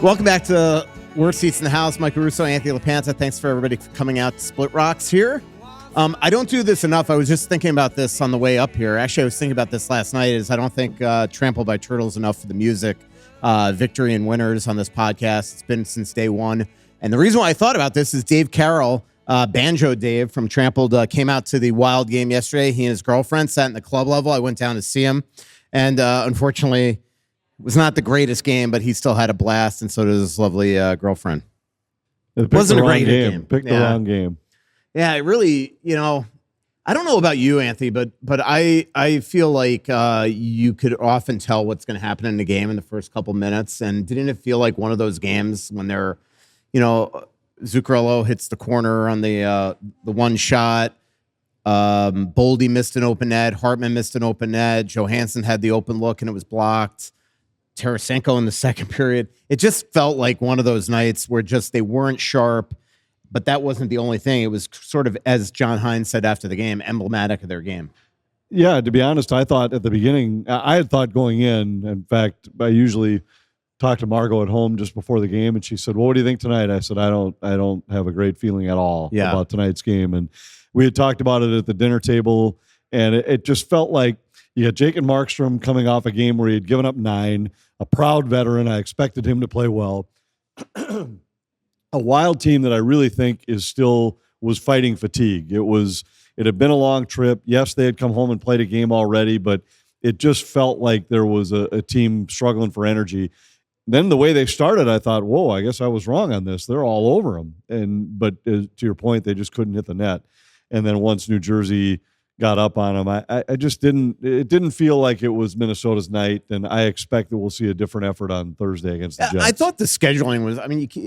Welcome back to Worst Seats in the House. Mike Russo, Anthony LaPanta. Thanks for everybody for coming out to Splitrocks here. I don't do this enough. I was just thinking about this on the way up here. Actually, I was thinking about this last night. I don't think Trampled by Turtles enough for the music. Victory and winners on this podcast. It's been since day one. And the reason why I thought about this is Dave Carroll, Banjo Dave from Trampled, came out to the Wild game yesterday. He and his girlfriend sat in the club level. I went down to see him. And unfortunately, it was not the greatest game, but he still had a blast, and so did his lovely girlfrild. It wasn't a great game. Picked the wrong game. Yeah, it really, I don't know about you, Anthony, but I feel like you could often tell what's going to happen in the game in the first couple minutes. And didn't it feel like one of those games when they're, Zuccarello hits the corner on the one shot. Boldy missed an open net. Hartman missed an open net. Johansson had the open look and it was blocked. Tarasenko in the second period. It just felt like one of those nights where they weren't sharp. But that wasn't the only thing. It was sort of, as John Hines said after the game, emblematic of their game. Yeah, to be honest, I thought at the beginning, I had thought going in fact, I usually talk to Margot at home just before the game, and she said, well, what do you think tonight? I said, I don't have a great feeling at all about tonight's game. And we had talked about it at the dinner table, and it just felt like you had Jake and Markstrom coming off a game where he had given up 9, a proud veteran. I expected him to play well. A Wild team that I really think was fighting fatigue. It had been a long trip. Yes, they had come home and played a game already, but it just felt like there was a team struggling for energy. Then the way they started, I thought, whoa, I guess I was wrong on this. They're all over them. But to your point, they just couldn't hit the net. And then once New Jersey got up on them, I just didn't feel like it was Minnesota's night, and I expect that we'll see a different effort on Thursday against the Jets. I thought the scheduling was,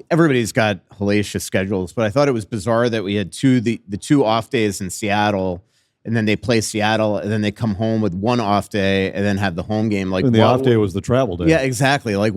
everybody's got hellacious schedules, but I thought it was bizarre that we had the 2 off days in Seattle, and then they play Seattle, and then they come home with 1 off day, and then have the home game. And the off day was the travel day. Yeah, exactly. Like,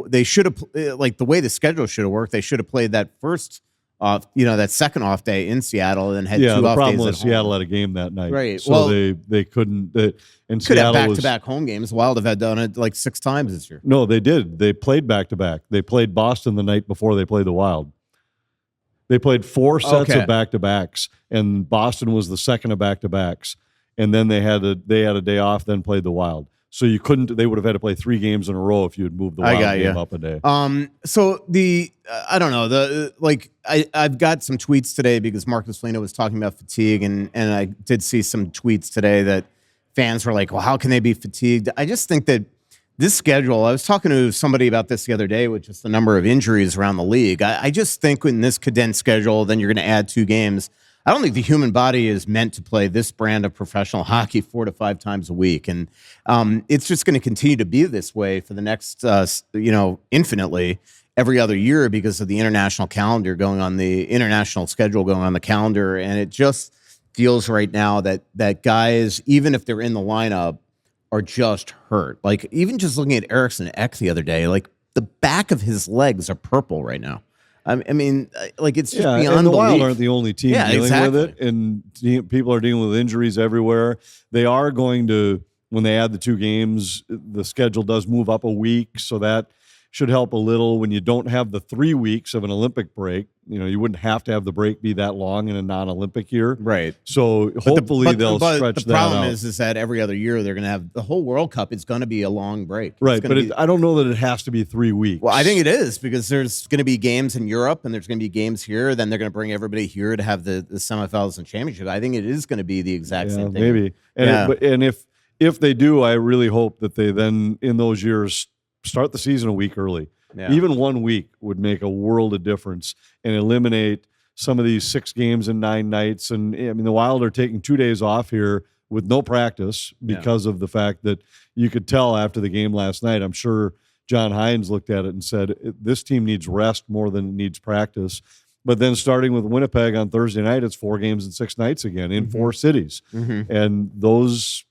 they should have, the way the schedule should have worked, they should have played that first off, that second off day in Seattle, and then had 2 off days. Yeah, the problem was Seattle had a game that night, right? So they couldn't. And could Seattle have back-to-back home games. Wild have had done it like 6 times this year. No, they did. They played back-to-back. They played Boston the night before they played the Wild. They played 4 sets of back-to-backs, and Boston was the second of back-to-backs. And then they had a day off, then played the Wild. So you couldn't. They would have had to play 3 games in a row if you had moved the Wild game up a day. So I don't know. I've got some tweets today because Marcus Foligno was talking about fatigue, and I did see some tweets today that fans were like, "Well, how can they be fatigued?" I just think that this schedule. I was talking to somebody about this the other day with just the number of injuries around the league. I just think in this condensed schedule, then you're going to add 2 games. I don't think the human body is meant to play this brand of professional hockey 4 to 5 times a week. And it's just going to continue to be this way for the next, infinitely every other year because of the international calendar going on, the international schedule going on the calendar. And it just feels right now that guys, even if they're in the lineup, are just hurt. Like, even just looking at Eriksson Ek the other day, like the back of his legs are purple right now. It's just beyond and the Wild belief. aren't the only team dealing with it, and people are dealing with injuries everywhere. They are going to, when they add the 2 games, the schedule does move up a week, so that should help a little when you don't have the 3 weeks of an Olympic break. You wouldn't have to have the break be that long in a non-Olympic year. Right. So hopefully they'll stretch that out. The problem is that every other year they're going to have the whole World Cup. It's going to be a long break. Right, but I don't know that it has to be 3 weeks. Well, I think it is because there's going to be games in Europe and there's going to be games here. Then they're going to bring everybody here to have the semifinals and championship. I think it is going to be the exact same thing. Maybe. And if they do, I really hope that they then in those years start the season a week early. Yeah. Even 1 week would make a world of difference and eliminate some of these 6 games in 9 nights. And the Wild are taking 2 days off here with no practice because of the fact that you could tell after the game last night. I'm sure John Hines looked at it and said, this team needs rest more than it needs practice. But then starting with Winnipeg on Thursday night, it's 4 games in 6 nights again in 4 cities. Mm-hmm. And those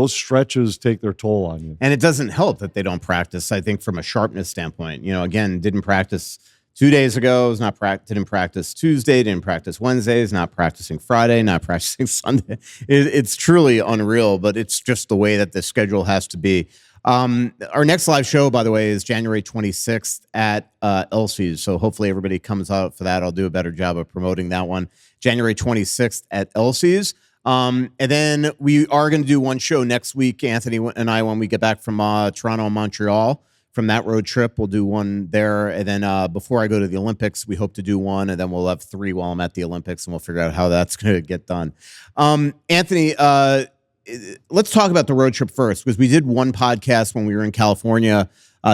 stretches take their toll on you. And it doesn't help that they don't practice, I think, from a sharpness standpoint. Again, didn't practice 2 days ago, was not didn't practice Tuesday, didn't practice Wednesday, is not practicing Friday, not practicing Sunday. It's truly unreal, but it's just the way that the schedule has to be. Our next live show, by the way, is January 26th at Elsie's. So hopefully everybody comes out for that. I'll do a better job of promoting that one. January 26th at Elsie's. And then we are going to do one show next week, Anthony and I, when we get back from Toronto and Montreal. From that road trip, we'll do one there. And then before I go to the Olympics, we hope to do one. And then we'll have 3 while I'm at the Olympics, and we'll figure out how that's going to get done. Anthony, let's talk about the road trip first, because we did one podcast when we were in California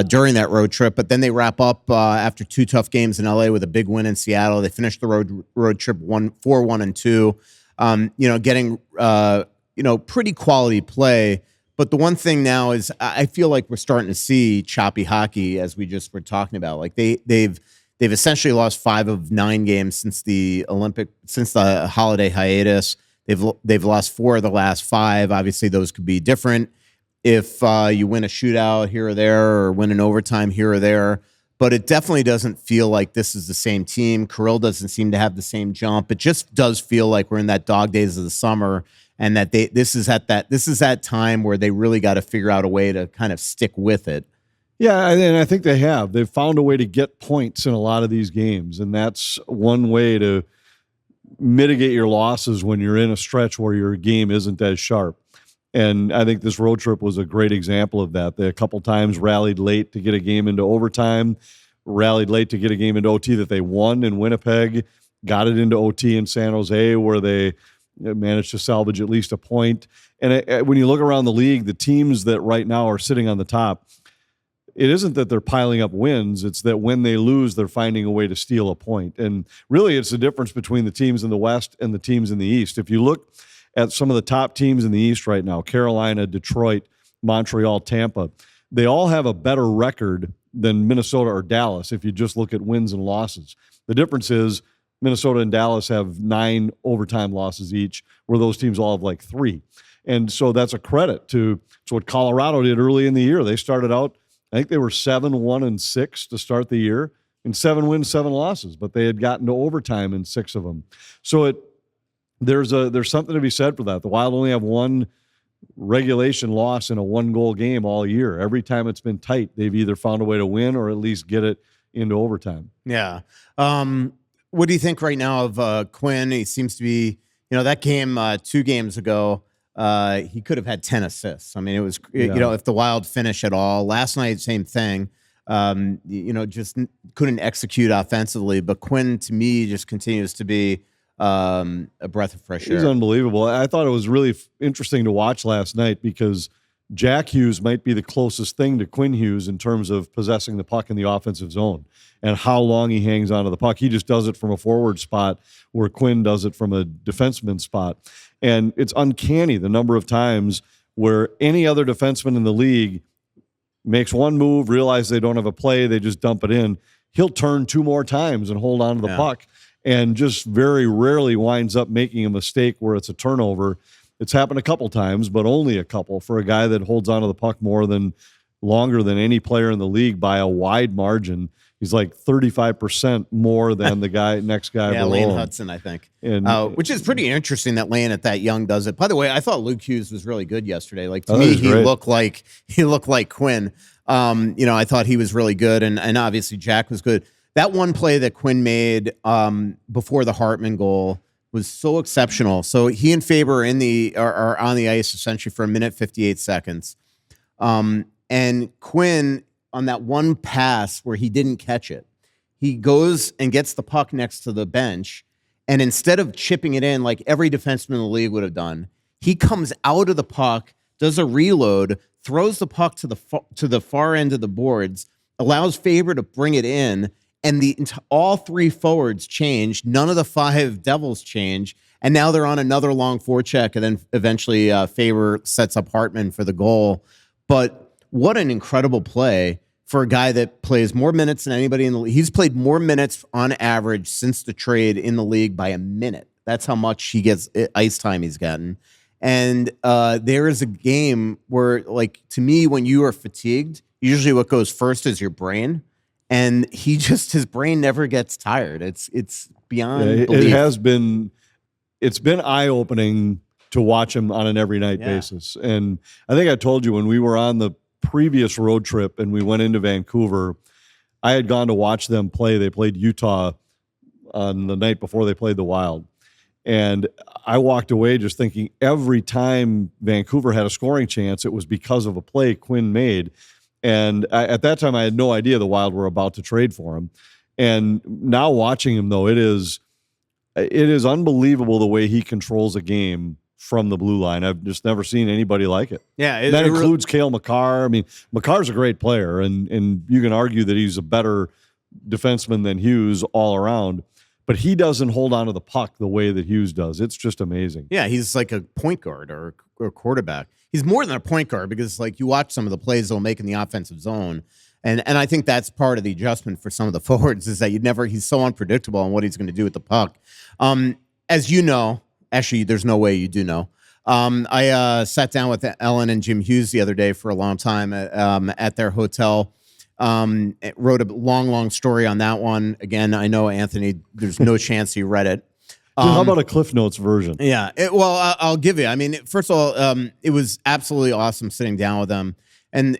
during that road trip. But then they wrap up after 2 tough games in LA with a big win in Seattle. They finished the road trip 4-1-2, getting pretty quality play. But the one thing now is I feel like we're starting to see choppy hockey, as we just were talking about. Like they've essentially lost 5 of 9 games since the holiday hiatus. They've lost 4 of the last 5. Obviously, those could be different if you win a shootout here or there, or win an overtime here or there. But it definitely doesn't feel like this is the same team. Kirill doesn't seem to have the same jump. It just does feel like we're in that dog days of the summer. And that this is that time where they really got to figure out a way to kind of stick with it. Yeah, and I think they have. They've found a way to get points in a lot of these games, and that's one way to mitigate your losses when you're in a stretch where your game isn't as sharp. And I think this road trip was a great example of that. They a couple times rallied late to get a game into overtime, rallied late to get a game into OT that they won in Winnipeg, got it into OT in San Jose where they managed to salvage at least a point. And when you look around the league, the teams that right now are sitting on the top, it isn't that they're piling up wins. It's that when they lose, they're finding a way to steal a point. And really, it's the difference between the teams in the West and the teams in the East. If you look at some of the top teams in the East right now, Carolina, Detroit, Montreal, Tampa, they all have a better record than Minnesota or Dallas if you just look at wins and losses. The difference is Minnesota and Dallas have 9 overtime losses each, where those teams all have like 3. And so that's a credit to what Colorado did early in the year. They started out, I think they were 7-1-6 to start the year, and 7 wins, 7 losses, but they had gotten to overtime in 6 of them. So there's something to be said for that. The Wild only have 1 regulation loss in a 1-goal game all year. Every time it's been tight, they've either found a way to win or at least get it into overtime. Yeah. What do you think right now of Quinn? He seems to be, that game 2 games ago, he could have had 10 assists. I mean, it was, if the Wild finish at all. Last night, same thing. Just couldn't execute offensively. But Quinn, to me, just continues to be a breath of fresh air. He's unbelievable. I thought it was really interesting to watch last night because Jack Hughes might be the closest thing to Quinn Hughes in terms of possessing the puck in the offensive zone and how long he hangs onto the puck. He just does it from a forward spot where Quinn does it from a defenseman spot. And it's uncanny the number of times where any other defenseman in the league makes one move, realize they don't have a play, they just dump it in. He'll turn 2 more times and hold on to the puck and just very rarely winds up making a mistake where it's a turnover. It's happened a couple times, but only a couple for a guy that holds onto the puck longer than any player in the league by a wide margin. He's like 35% more than the next guy below Lane him. Hudson, I think. And, which is pretty interesting that Lane at that young does it. By the way, I thought Luke Hughes was really good yesterday. Like to me, he looked like Quinn. I thought he was really good, and obviously Jack was good. That one play that Quinn made before the Hartman goal was so exceptional. So he and Faber are on the ice essentially for 1:58. And Quinn, on that one pass where he didn't catch it, he goes and gets the puck next to the bench, and instead of chipping it in like every defenseman in the league would have done, he comes out of the puck, does a reload, throws the puck to the far end of the boards, allows Faber to bring it in, and all 3 forwards change. None of the 5 Devils change, and now they're on another long forecheck, and then eventually Faber sets up Hartman for the goal. But what an incredible play for a guy that plays more minutes than anybody in the league. He's played more minutes on average since the trade in the league by a minute. That's how much he gets ice time he's gotten. And there is a game where, like, to me, when you are fatigued, usually what goes first is your brain. and his brain never gets tired. It's beyond it belief. has been. It's been eye-opening to watch him on an every night basis. And I think I told you when we were on the previous road trip and we went into Vancouver, I had gone to watch them play. They played Utah on the night before they played the Wild. And I walked away just thinking every time Vancouver had a scoring chance, it was because of a play Quinn made. And at that time, I had no idea the Wild were about to trade for him. And now watching him, though, it is unbelievable the way he controls a game from the blue line. I've just never seen anybody like it. Yeah. That includes Cale Makar. I mean, Makar's a great player, and you can argue that he's a better defenseman than Hughes all around, but he doesn't hold on to the puck the way that Hughes does. It's just amazing. Yeah, he's like a point guard or a quarterback. He's more than a point guard because, like, you watch some of the plays they'll make in the offensive zone, and I think that's part of the adjustment for some of the forwards is that he's so unpredictable on what he's going to do with the puck. As you know, actually, there's no way you do know. I sat down with Ellen and Jim Hughes the other day for a long time at their hotel. Wrote a long story on that one. Again, I know, Anthony, there's no chance you read it. Dude, how about a Cliff Notes version? Yeah. I'll give you. I mean, first of all, it was absolutely awesome sitting down with them. And,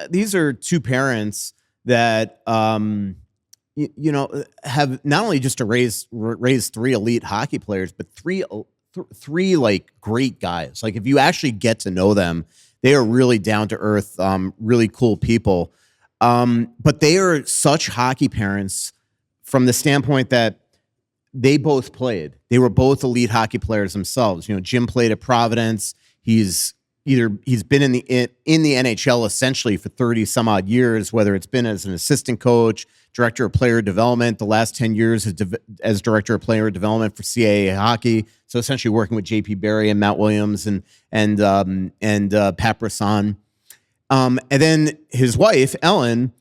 these are two parents that, have not only just to raise three elite hockey players, but three like great guys. Like, if you actually get to know them, they are really down to earth, really cool people. But they are such hockey parents from the standpoint that they both played. They were both elite hockey players themselves. Jim played at Providence. He's been in the NHL essentially for 30 some odd years, whether it's been as an assistant coach, director of player development, the last 10 years as director of player development for CAA hockey. So essentially working with JP Barry and Matt Williams and Pat Brisson. And then his wife, Ellen,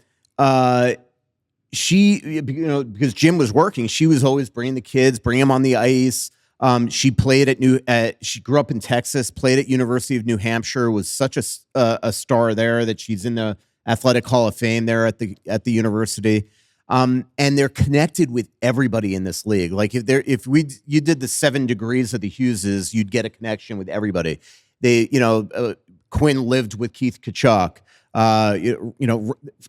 she, because Jim was working, she was always bringing the kids, bring them on the ice. She played she grew up in Texas, played at University of New Hampshire, was such a star there that she's in the Athletic Hall of Fame there at the university. And they're connected with everybody in this league. Like you did the 7 degrees of the Hugheses, you'd get a connection with everybody. Quinn lived with Keith Kachuk.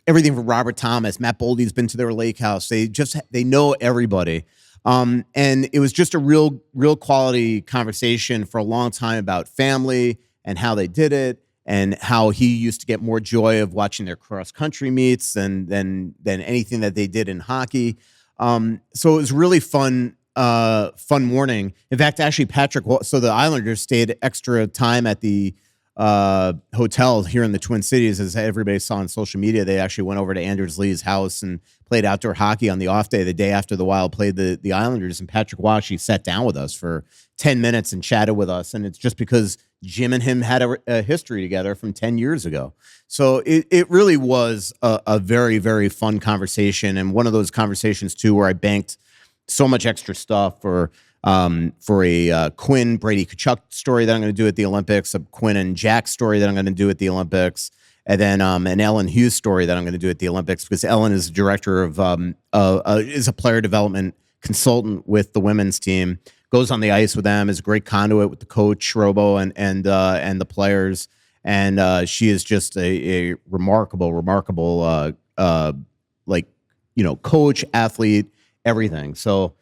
Everything from Robert Thomas, Matt Boldy's been to their lake house. They know everybody. And it was just a real quality conversation for a long time about family and how they did it and how he used to get more joy of watching their cross country meets than anything that they did in hockey. So it was really fun morning. In fact, actually so the Islanders stayed extra time at the hotel here in the Twin Cities, as everybody saw on social media. They actually went over to Anders Lee's house and played outdoor hockey on the off day, the day after the Wild played the Islanders. And Patrick Waugh actually sat down with us for 10 minutes and chatted with us. And it's just because Jim and him had a history together from 10 years ago. So it really was a very, very fun conversation. And one of those conversations too, where I banked so much extra stuff for a Quinn Brady Kachuk story that I'm going to do at the Olympics, a Quinn and Jack story that I'm going to do at the Olympics, and then an Ellen Hughes story that I'm going to do at the Olympics, because Ellen is director is a player development consultant with the women's team, goes on the ice with them, is a great conduit with the coach Robo and the players, and she is just a remarkable coach, athlete, everything. So.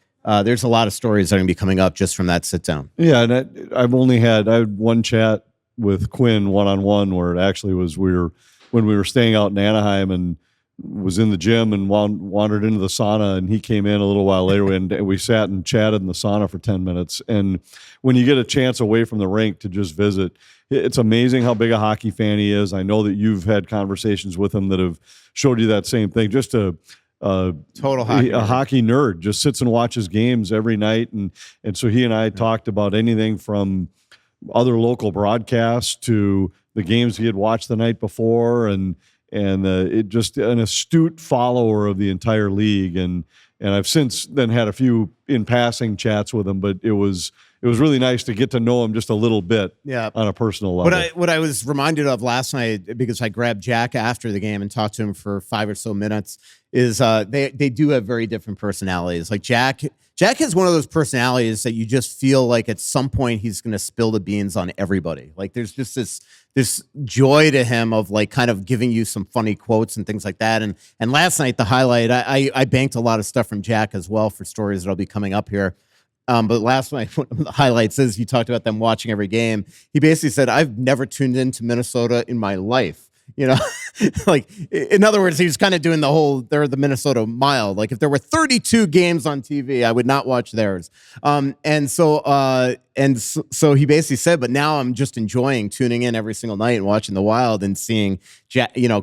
There's a lot of stories that are going to be coming up just from that sit down. Yeah, and I had one chat with Quinn one-on-one where it actually was when we were staying out in Anaheim and was in the gym and wandered into the sauna, and he came in a little while later and we sat and chatted in the sauna for 10 minutes. And when you get a chance away from the rink to just visit, it's amazing how big a hockey fan he is. I know that you've had conversations with him that have showed you that same thing. Just total hockey nerd, just sits and watches games every night, and so he and I talked about anything from other local broadcasts to the games he had watched the night before, and it just an astute follower of the entire league, and I've since then had a few in passing chats with him, but it was it was really nice to get to know him just a little bit Yeah. on a personal level. What I was reminded of last night, because I grabbed Jack after the game and talked to him for 5 or so minutes, is they do have very different personalities. Like Jack has one of those personalities that you just feel like at some point he's going to spill the beans on everybody. Like there's just this joy to him of like kind of giving you some funny quotes and things like that. And last night, the highlight, I banked a lot of stuff from Jack as well for stories that'll be coming up here. But last night, one of the highlights is you talked about them watching every game. He basically said, I've never tuned into Minnesota in my life. You know, like, in other words, he was kind of doing they're the Minnesota mile. Like, if there were 32 games on TV, I would not watch theirs. And so he basically said, but now I'm just enjoying tuning in every single night and watching the Wild and seeing,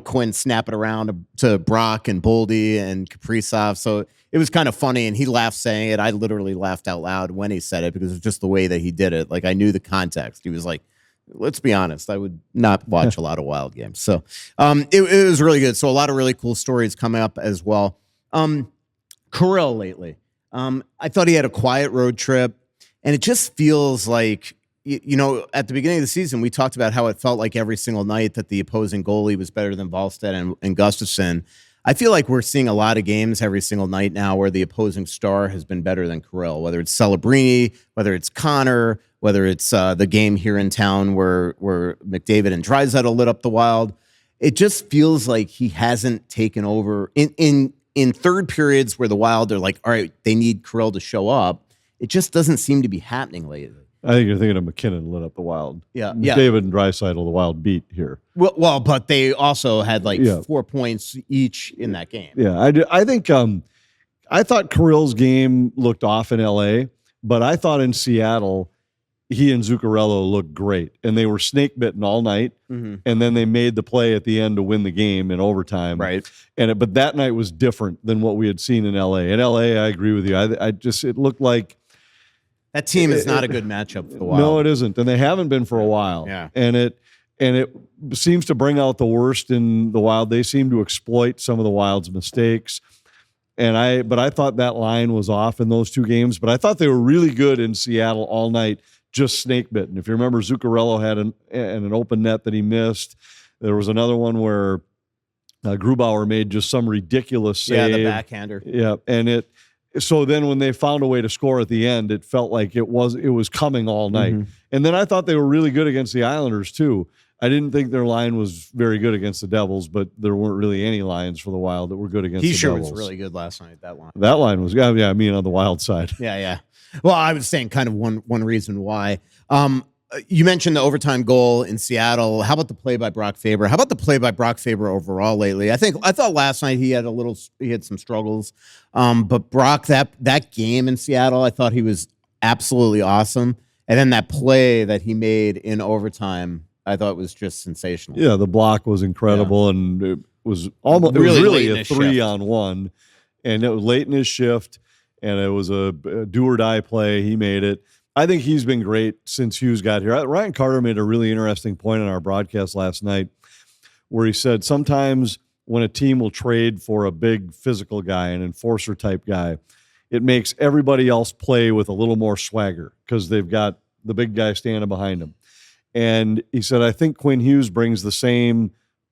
Quinn snap it around to Brock and Boldy and Kaprizov. So it was kind of funny, and he laughed saying it. I literally laughed out loud when he said it because it's just the way that he did it. Like, I knew the context. He was like, let's be honest, I would not watch a lot of Wild games. So it was really good. So a lot of really cool stories coming up as well. Kirill lately. I thought he had a quiet road trip, and it just feels like, at the beginning of the season, we talked about how it felt like every single night that the opposing goalie was better than Wallstedt and Gustafsson. I feel like we're seeing a lot of games every single night now where the opposing star has been better than Kirill, whether it's Celebrini, whether it's Connor, whether it's the game here in town where McDavid and Draisaitl lit up the Wild. It just feels like he hasn't taken over. In third periods where the Wild are like, all right, they need Kirill to show up, it just doesn't seem to be happening lately. I think you're thinking of McKinnon lit up the Wild. Yeah. David and Draisaitl, the Wild beat here. Well, but they also had 4 points each in that game. Yeah, I think I thought Kirill's game looked off in L.A., but I thought in Seattle he and Zuccarello looked great, and they were snake bitten all night, and then they made the play at the end to win the game in overtime. Right. But that night was different than what we had seen in L.A. In L.A., I agree with you. It looked like that team is not a good matchup for the Wild. No, it isn't, and they haven't been for a while. Yeah. And it seems to bring out the worst in the Wild. They seem to exploit some of the Wild's mistakes. But I thought that line was off in those two games. But I thought they were really good in Seattle all night, just snake bitten. If you remember, Zuccarello had an open net that he missed. There was another one where Grubauer made just some ridiculous save. Yeah, the backhander. Yeah, so then when they found a way to score at the end, it felt like it was coming all night. And then I thought they were really good against the Islanders too. I didn't think their line was very good against the Devils, but there weren't really any lines for the Wild that were good against the Devils. Was really good last night, that line. That line was, I mean, on the Wild side. Yeah. Well, I was saying kind of one reason why. You mentioned the overtime goal in Seattle. How about the play by Brock Faber? How about the play by Brock Faber overall lately? I thought last night he had some struggles. But Brock, that game in Seattle, I thought he was absolutely awesome. And then that play that he made in overtime, I thought was just sensational. Yeah, the block was incredible, and it was almost really a 3-on-1, and it was late in his shift, and it was a do or die play. He made it. I think he's been great since Hughes got here. Ryan Carter made a really interesting point on our broadcast last night where he said sometimes when a team will trade for a big physical guy, an enforcer type guy, it makes everybody else play with a little more swagger because they've got the big guy standing behind them. And he said, I think Quinn Hughes brings the same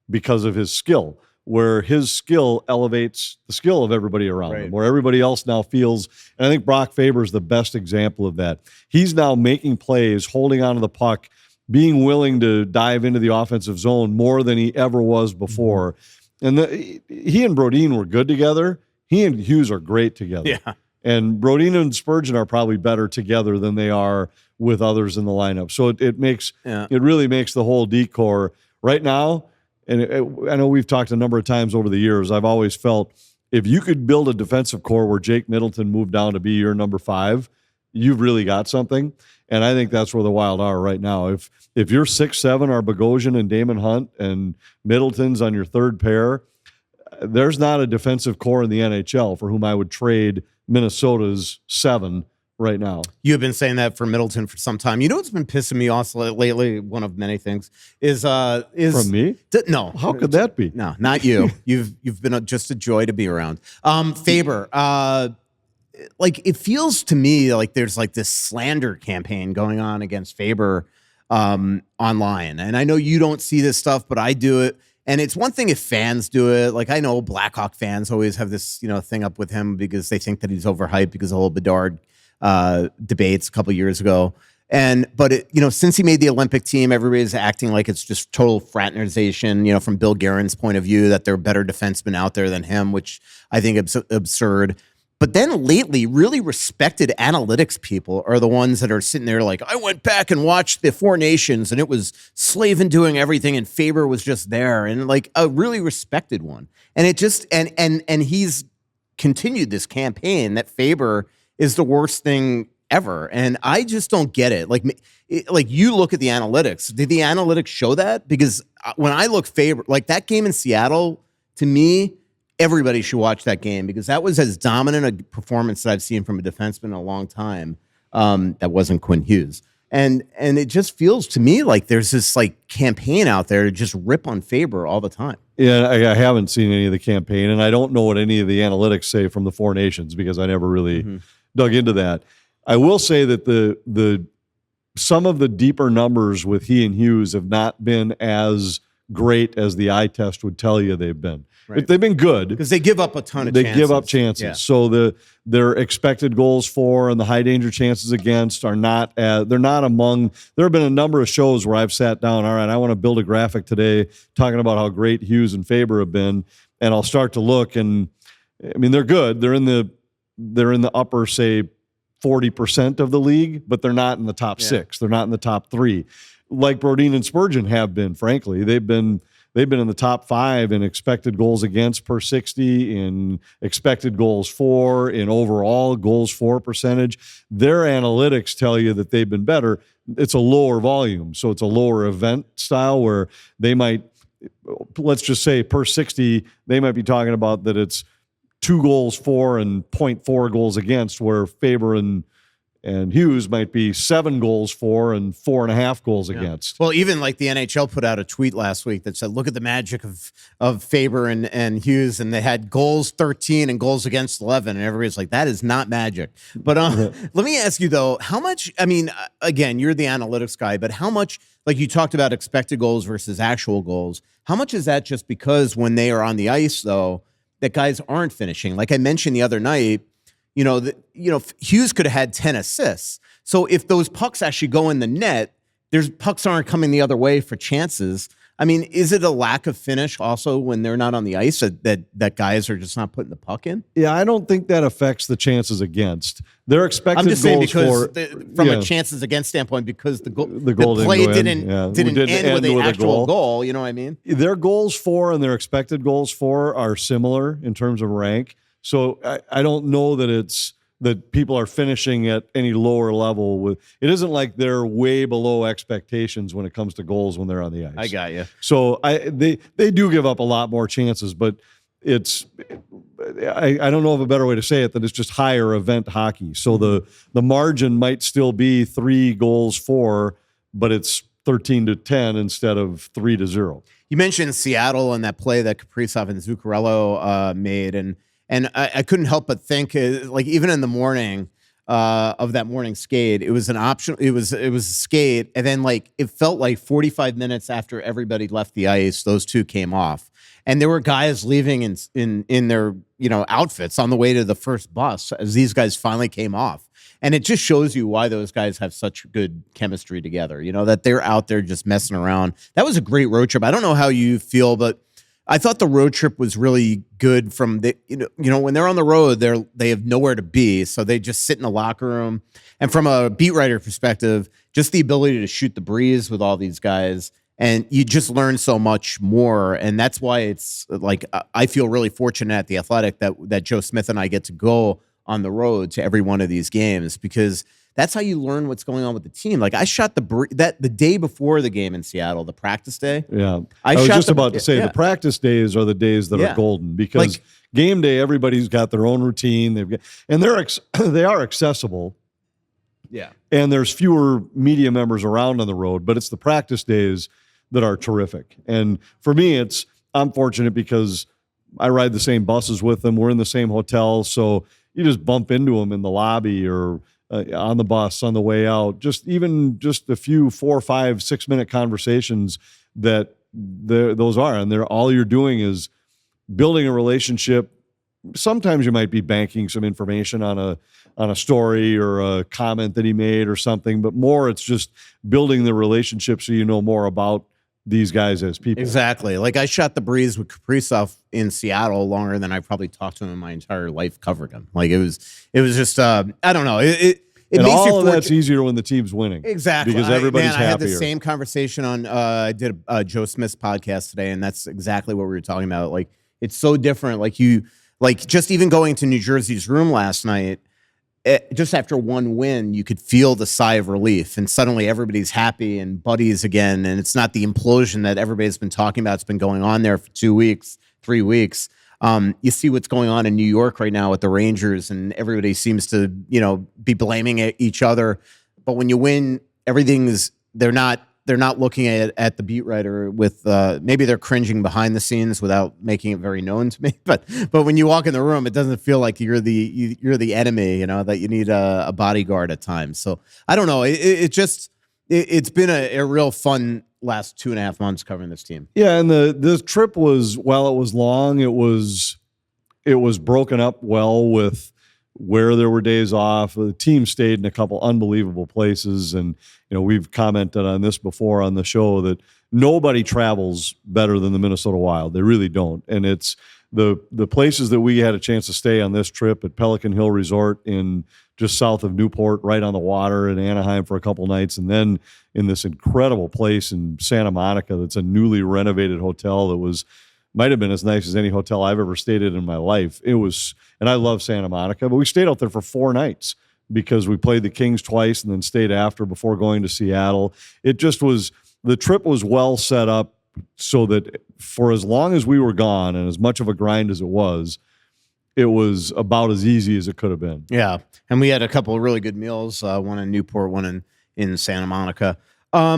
because of his skill, where his skill elevates the skill of everybody around him, where everybody else now feels, and I think Brock Faber is the best example of that. He's now making plays, holding onto the puck, being willing to dive into the offensive zone more than he ever was before. And he and Brodin were good together. He and Hughes are great together. Yeah. And Brodin and Spurgeon are probably better together than they are with others in the lineup. So it really makes the whole D-core right now. And I know we've talked a number of times over the years. I've always felt if you could build a defensive core where Jake Middleton moved down to be your number 5, you've really got something. And I think that's where the Wild are right now. If your 6-7 are Bogosian and Damon Hunt and Middleton's on your third pair, there's not a defensive core in the NHL for whom I would trade Minnesota's 7 right now. You've been saying that for Middleton for some time. You know what's been pissing me off lately? One of many things is from me? No, how could that be? No, not you. You've been just a joy to be around. Faber. like it feels to me like there's like this slander campaign going on against Faber online. And I know you don't see this stuff, but I do it. And it's one thing if fans do it. Like I know Blackhawk fans always have this, thing up with him because they think that he's overhyped because of the whole Bedard debates a couple years ago. But since he made the Olympic team, everybody's acting like it's just total fraternization, from Bill Guerin's point of view, that there are better defensemen out there than him, which I think is absurd. But then lately, really respected analytics people are the ones that are sitting there like, I went back and watched the Four Nations and it was Slavin doing everything and Faber was just there, and like a really respected one. And it just, and he's continued this campaign that Faber is the worst thing ever. And I just don't get it. Like you look at the analytics. Did the analytics show that? Because when I look Faber, like that game in Seattle, to me, everybody should watch that game because that was as dominant a performance that I've seen from a defenseman in a long time. That wasn't Quinn Hughes. And it just feels to me like there's this like campaign out there to just rip on Faber all the time. Yeah, I haven't seen any of the campaign, and I don't know what any of the analytics say from the Four Nations because I never really dug into that. I will say that the some of the deeper numbers with he and Hughes have not been as great as the eye test would tell you they've been. Right. They've been good because they give up a ton of chances. They give up chances. Yeah. So their expected goals for and the high danger chances against are not they're not among. There have been a number of shows where I've sat down. All right, I want to build a graphic today talking about how great Hughes and Faber have been, and I'll start to look, and I mean they're good. They're in the upper, say, 40% of the league, but they're not in the top six. They're not in the top three, like Brodin and Spurgeon have been. Frankly, they've been in the top 5 in expected goals against per 60, in expected goals for, in overall goals for percentage. Their analytics tell you that they've been better. It's a lower volume, so it's a lower event style where they might, let's just say per 60, they might be talking about that it's 2 goals for and 0.4 goals against, where Faber and Hughes might be 7 goals for and 4.5 goals against. Well, even like the NHL put out a tweet last week that said, look at the magic of Faber and Hughes, and they had goals 13 and goals against 11, and everybody's like, that is not magic. But let me ask you, though, how much, I mean, again, you're the analytics guy, but how much, like you talked about expected goals versus actual goals, how much is that just because when they are on the ice, though, that guys aren't finishing? Like I mentioned the other night, Hughes could have had 10 assists. So if those pucks actually go in the net, pucks aren't coming the other way for chances. I mean, is it a lack of finish also when they're not on the ice that guys are just not putting the puck in? Yeah, I don't think that affects the chances against. They're expected I'm just saying goals because from a chances against standpoint, because the play didn't end with an actual goal. You know what I mean? Their goals for and their expected goals for are similar in terms of rank. So I don't know that people are finishing at any lower level with. It isn't like they're way below expectations when it comes to goals when they're on the ice. I got you. So they do give up a lot more chances, but I don't know of a better way to say it than it's just higher event hockey. So the margin might still be 3 goals for, but it's 13-10 instead of 3-0. You mentioned Seattle and that play that Kaprizov and Zuccarello made, and I couldn't help but think, like even in the morning of that morning skate, it was an option. It was a skate, and then like it felt like 45 minutes after everybody left the ice, those two came off, and there were guys leaving in their outfits on the way to the first bus as these guys finally came off, and it just shows you why those guys have such good chemistry together. That they're out there just messing around. That was a great road trip. I don't know how you feel, but I thought the road trip was really good. From the when they're on the road, they have nowhere to be, so they just sit in the locker room. And from a beat writer perspective, just the ability to shoot the breeze with all these guys, and you just learn so much more. And that's why it's like I feel really fortunate at The Athletic that Joe Smith and I get to go on the road to every one of these games, because that's how you learn what's going on with the team. Like I shot the day before the game in Seattle, the practice day. Yeah, I was just about to say the practice days are the days that are golden, because game day, everybody's got their own routine. They are accessible. Yeah, and there's fewer media members around on the road, but it's the practice days that are terrific. And for me, I'm fortunate because I ride the same buses with them. We're in the same hotel, so just bump into them in the lobby or on the bus on the way out. Just a few 4, 5, 6 minute conversations that those are, and all you're doing is building a relationship. Sometimes you might be banking some information on a story or a comment that he made or something, but more it's just building the relationship so you know more about these guys as people. Exactly. Like I shot the breeze with Kaprizov in Seattle longer than I probably talked to him in my entire life covering him. Like it was just I don't know. It and makes all you of that's easier when the team's winning. Exactly. Because everybody's happier. I had the happier. same conversation on I did a Joe Smith's podcast today, and that's exactly what we were talking about. Like it's so different. Like just even going to New Jersey's room last night, just after one win, you could feel the sigh of relief, and suddenly everybody's happy and buddies again, and it's not the implosion that everybody's been talking about. It's been going on there for 2 weeks, 3 weeks. You see what's going on in New York right now with the Rangers, and everybody seems to, be blaming each other. But when you win, they're not looking at the beat writer with maybe they're cringing behind the scenes without making it very known to me. But when you walk in the room, it doesn't feel like you're the enemy, that you need a bodyguard at times. So I don't know. It's been a real fun last 2.5 months covering this team. Yeah, and the trip was, while it was long, it was broken up well with where there were days off. The team stayed in a couple unbelievable places, and we've commented on this before on the show that nobody travels better than the Minnesota Wild. They really don't. And it's the places that we had a chance to stay on this trip at Pelican Hill Resort in just south of Newport, right on the water in Anaheim for a couple nights, and then in this incredible place in Santa Monica that's a newly renovated hotel that might have been as nice as any hotel I've ever stayed in my life. It was, and I love Santa Monica, but we stayed out there for 4 nights because we played the Kings twice and then stayed after before going to Seattle. It just was, the trip was well set up so that for as long as we were gone and as much of a grind as it was about as easy as it could have been. Yeah, and we had a couple of really good meals, one in Newport, one in Santa Monica. By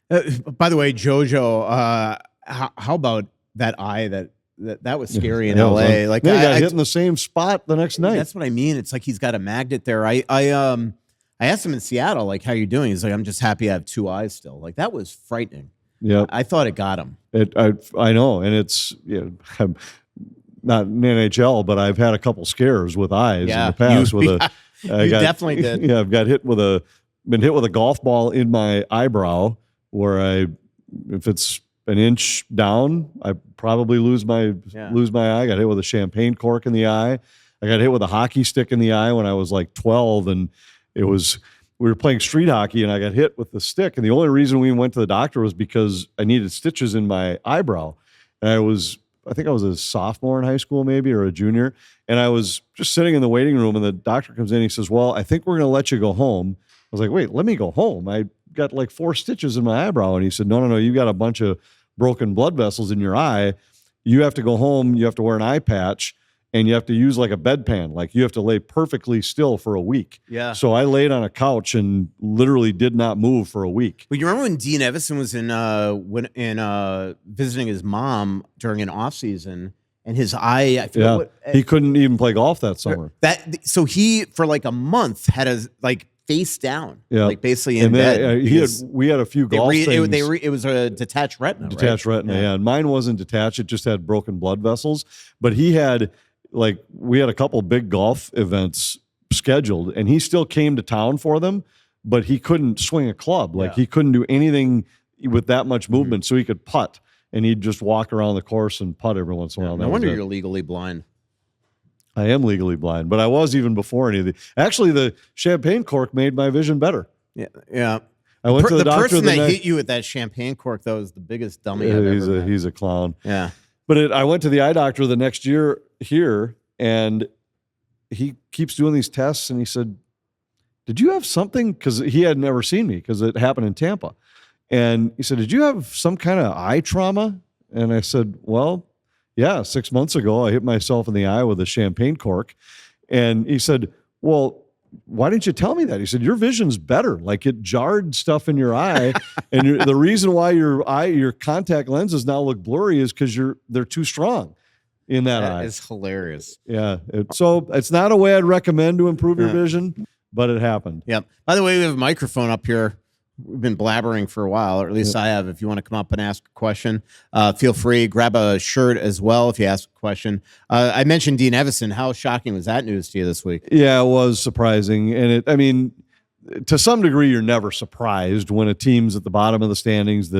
the way, JoJo, how about that eye that was scary in LA? Like, he got hit in the same spot the next night. That's what I mean. It's like he's got a magnet there. I asked him in Seattle, like, how you doing? He's like, I'm just happy I have 2 eyes still. Like, that was frightening. Yeah, I thought it got him. I know, and it's I'm not in NHL, but I've had a couple scares with eyes in the past. Definitely did. Yeah, I've been hit with a golf ball in my eyebrow, where if it's an inch down, I probably lose my eye. I got hit with a champagne cork in the eye. I got hit with a hockey stick in the eye when I was like 12, and we were playing street hockey, and I got hit with the stick. And the only reason we went to the doctor was because I needed stitches in my eyebrow. And I think I was a sophomore in high school, maybe, or a junior. And I was just sitting in the waiting room, and the doctor comes in. He says, "Well, I think we're going to let you go home." I was like, "Wait, let me go home. I got like 4 stitches in my eyebrow." And he said, No, you got a bunch of broken blood vessels in your eye. You have to go home. You have to wear an eye patch, and you have to use like a bedpan. Like you have to lay perfectly still for a week. Yeah. So I laid on a couch and literally did not move for a week. But you remember when Dean Evison was visiting his mom during an off season, and his eye, I forget he couldn't even play golf that summer. So he, for like a month, had a face down, like basically in bed. We had a few golf things. It was a detached retina. Retina, yeah. And mine wasn't detached; it just had broken blood vessels. But he had, we had a couple big golf events scheduled, and he still came to town for them. But he couldn't swing a club. He couldn't do anything with that much movement. So he could putt, and he'd just walk around the course and putt every once in a while. No wonder you're legally blind. I am legally blind, but I was even before any of the. Actually, the champagne cork made my vision better. Yeah. I went to the doctor. Person that hit you with that champagne cork, though, is the biggest dummy I've ever met. He's a clown. Yeah. But I went to the eye doctor the next year here, and he keeps doing these tests, and he said, "Did you have something?" Because he had never seen me because it happened in Tampa, and he said, "Did you have some kind of eye trauma?" And I said, "Well, yeah, 6 months ago, I hit myself in the eye with a champagne cork." And he said, "Well, why didn't you tell me that?" He said, "Your vision's better. Like it jarred stuff in your eye. And the reason why your contact lenses now look blurry is because they're too strong." in that eye. That is hilarious. Yeah. So it's not a way I'd recommend to improve your vision, but it happened. Yep. By the way, we have a microphone up here. We've been blabbering for a while, or at least I have. If you want to come up and ask a question, feel free. Grab a shirt as well if you ask a question. I mentioned Dean Evison. How shocking was that news to you this week? Yeah, it was surprising. And to some degree, you're never surprised when a team's at the bottom of the standings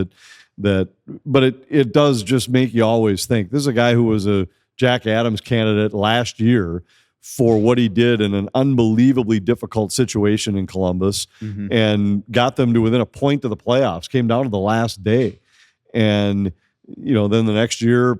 but it does just make you always think. This is a guy who was a Jack Adams candidate last year for what he did in an unbelievably difficult situation in Columbus and got them to within a point of the playoffs, came down to the last day. And, then the next year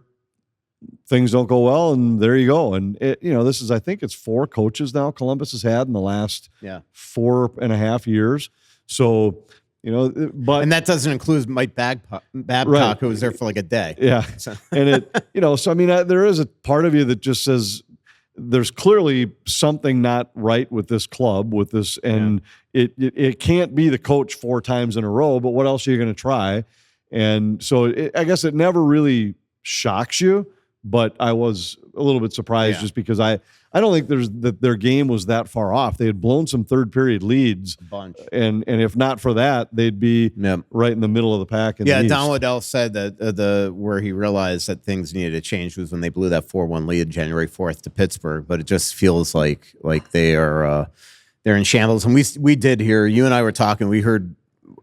things don't go well and there you go. And this is, I think it's 4 coaches now Columbus has had in the last 4.5 years. So, and that doesn't include Mike Babcock, right, who was there for like a day. Yeah. So. And there is a part of you that just says there's clearly something not right with this club, with this, and it can't be the coach 4 times in a row, but what else are you going to try? And so I guess it never really shocks you, but I was a little bit surprised just because I don't think their game was that far off. They had blown some third period leads, a bunch, and if not for that, they'd be right in the middle of the pack. Don Waddell said that where he realized that things needed to change was when they blew that 4-1 lead January 4th to Pittsburgh. But it just feels like they are they're in shambles. And we did hear, you and I were talking. We heard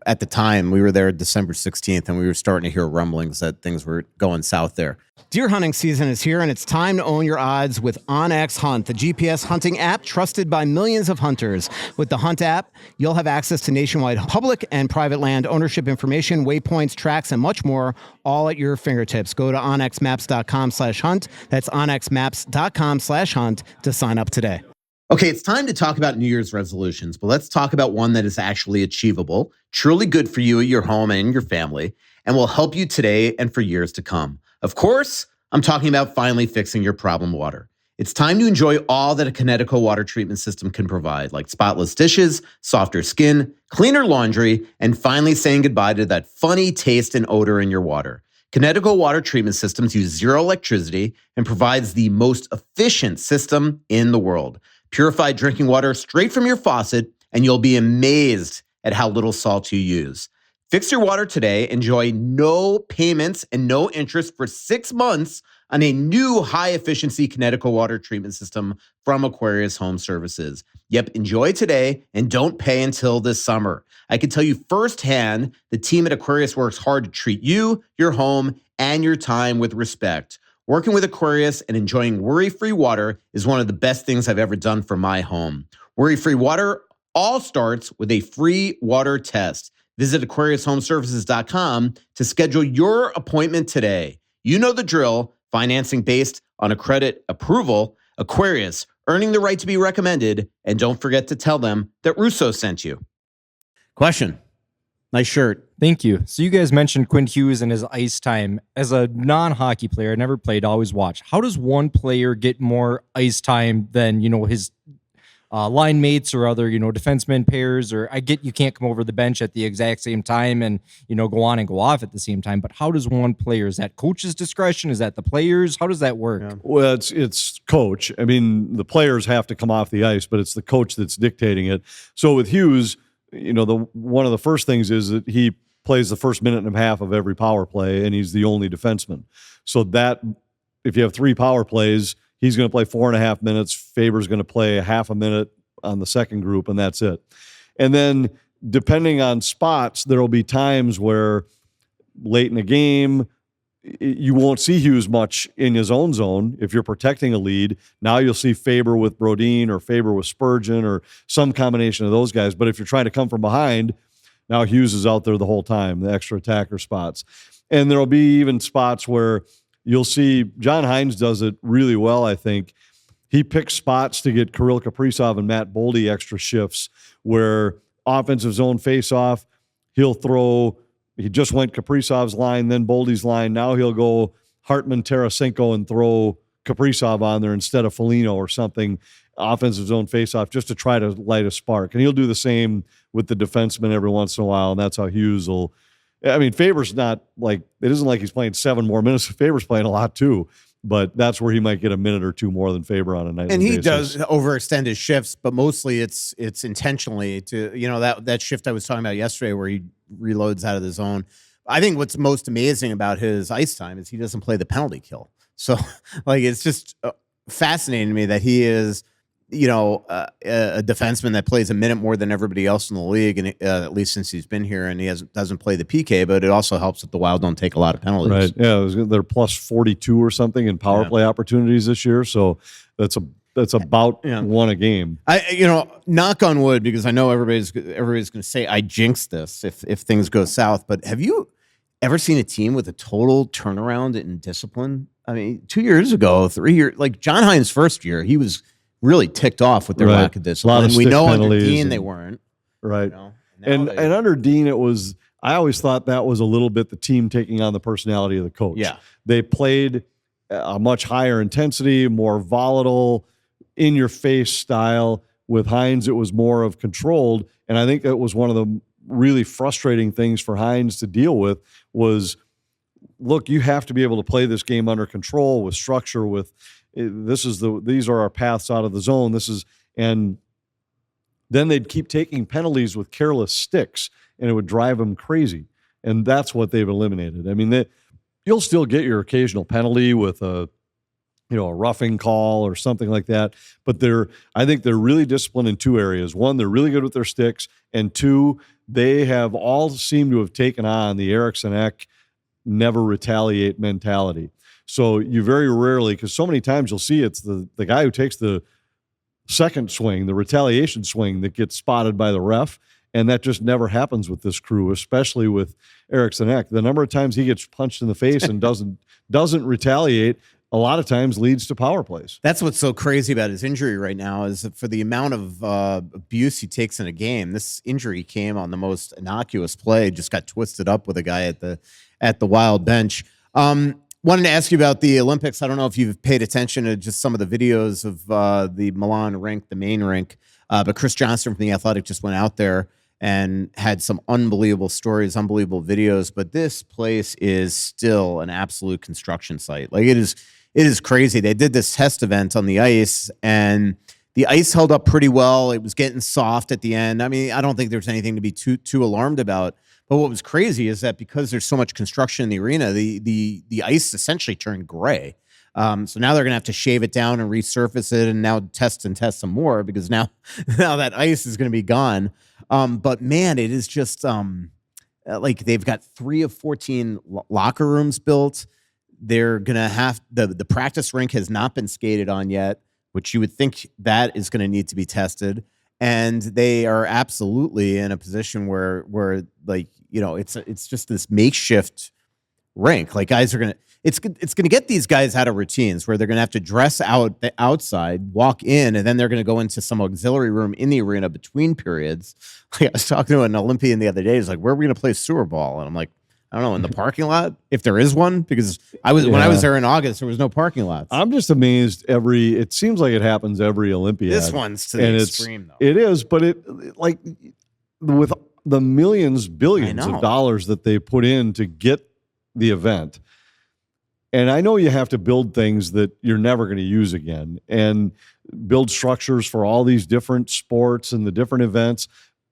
at the time we were there December 16th, and we were starting to hear rumblings that things were going south there. Deer hunting season is here, and it's time to own your odds with OnX Hunt, the GPS hunting app trusted by millions of hunters. With the Hunt app, you'll have access to nationwide public and private land ownership information, waypoints, tracks, and much more, all at your fingertips. Go to onxmaps.com/hunt. That's onxmaps.com/hunt to sign up today. Okay, it's time to talk about New Year's resolutions, but let's talk about one that is actually achievable, truly good for you, your home, and your family, and will help you today and for years to come. Of course, I'm talking about finally fixing your problem water. It's time to enjoy all that a Kinetico water treatment system can provide, like spotless dishes, softer skin, cleaner laundry, and finally saying goodbye to that funny taste and odor in your water. Kinetico water treatment systems use zero electricity and provides the most efficient system in the world. Purified drinking water straight from your faucet, and you'll be amazed at how little salt you use. Fix your water today. Enjoy no payments and no interest for 6 months on a new high-efficiency Kinetico water treatment system from Aquarius Home Services. Yep, enjoy today and don't pay until this summer. I can tell you firsthand, the team at Aquarius works hard to treat you, your home, and your time with respect. Working with Aquarius and enjoying worry-free water is one of the best things I've ever done for my home. Worry-free water all starts with a free water test. Visit AquariusHomeservices.com to schedule your appointment today. You know the drill, financing based on a credit approval. Aquarius, earning the right to be recommended, and don't forget to tell them that Russo sent you. Question. Nice shirt. Thank you. So you guys mentioned Quinn Hughes and his ice time. As a non-hockey player, never played, always watch. How does one player get more ice time than, his line mates or other, defensemen pairs? Or I get you can't come over the bench at the exact same time and, go on and go off at the same time. But how does one player? Is that coach's discretion? Is that the players? How does that work? Yeah. Well, it's coach. I mean, the players have to come off the ice, but it's the coach that's dictating it. So with Hughes, one of the first things is that he plays the first minute and a half of every power play, and he's the only defenseman. So that if you have 3 power plays, he's going to play 4.5 minutes. Faber's going to play a half a minute on the second group, and that's it. And then depending on spots, there will be times where late in the game, you won't see Hughes much in his own zone. If you're protecting a lead, now you'll see Faber with Brodin or Faber with Spurgeon or some combination of those guys. But if you're trying to come from behind, now Hughes is out there the whole time, the extra attacker spots. And there'll be even spots where you'll see John Hines does it really well, I think. He picks spots to get Kirill Kaprizov and Matt Boldy extra shifts where offensive zone face-off, he just went Kaprizov's line, then Boldy's line. Now he'll go Hartman, Tarasenko, and throw Kaprizov on there instead of Foligno or something, offensive zone face-off, just to try to light a spark. And he'll do the same with the defenseman every once in a while, and that's how Hughes will. I mean, Faber's not like, it isn't like he's playing 7 more minutes. Faber's playing a lot too. but that's where he might get a minute or two more than Faber on a nightly And he basis. does overextend his shifts, but mostly it's intentionally to, that shift I was talking about yesterday where he reloads out of the zone. I think what's most amazing about his ice time is he doesn't play the penalty kill. So like, it's just fascinating to me that he is, a defenseman that plays a minute more than everybody else in the league, and at least since he's been here, and he doesn't play the PK, but it also helps that the Wild don't take a lot of penalties. Right. Yeah, they're plus 42 or something in power play opportunities this year, so that's about one a game. Knock on wood, because I know everybody's going to say I jinxed this if things go south. But have you ever seen a team with a total turnaround in discipline? I mean, 2 years ago, 3 years, like John Hines' first year, he was really ticked off with their lack of discipline. And we know under Dean they weren't. Right. And under Dean, it was, I always thought that was a little bit the team taking on the personality of the coach. Yeah. They played a much higher intensity, more volatile, in-your-face style. With Hines, it was more of controlled. And I think that was one of the really frustrating things for Hines to deal with was, look, you have to be able to play this game under control with structure, with these are our paths out of the zone. And then they'd keep taking penalties with careless sticks, and it would drive them crazy. And that's what they've eliminated. I mean, you'll still get your occasional penalty with a roughing call or something like that. But I think they're really disciplined in two areas. One, they're really good with their sticks. And two, they have all seemed to have taken on the Eriksson Ek never retaliate mentality. So you very rarely, because so many times you'll see it's the guy who takes the second swing, the retaliation swing, that gets spotted by the ref. And that just never happens with this crew, especially with Eriksson Ek. The number of times he gets punched in the face and doesn't retaliate, a lot of times leads to power plays. That's what's so crazy about his injury right now is that for the amount of abuse he takes in a game, this injury came on the most innocuous play, just got twisted up with a guy at the Wild bench. Wanted to ask you about the Olympics. I don't know if you've paid attention to just some of the videos of the Milan rink, the main rink, but Chris Johnson from The Athletic just went out there and had some unbelievable stories, unbelievable videos. But this place is still an absolute construction site. Like, it is crazy. They did this test event on the ice, and the ice held up pretty well. It was getting soft at the end. I mean, I don't think there's anything to be too alarmed about. But what was crazy is that because there's so much construction in the arena, the ice essentially turned gray. So now they're going to have to shave it down and resurface it, and now test some more, because now that ice is going to be gone. But man, it is just like they've got 3 of 14 locker rooms built. They're going to have the practice rink has not been skated on yet, which you would think that is going to need to be tested. And they are absolutely in a position where like, it's just this makeshift rink. Like, guys are it's going to get these guys out of routines where they're going to have to dress out the outside, walk in, and then they're going to go into some auxiliary room in the arena between periods. Like, I was talking to an Olympian the other day. He's like, where are we going to play sewer ball? And I'm like, I don't know, in the parking lot, if there is one, because when I was there in August, there was no parking lots. I'm just amazed it seems like it happens every Olympiad. This one's to the extreme, though. It is, but like with the billions of dollars that they put in to get the event. And I know you have to build things that you're never going to use again and build structures for all these different sports and the different events.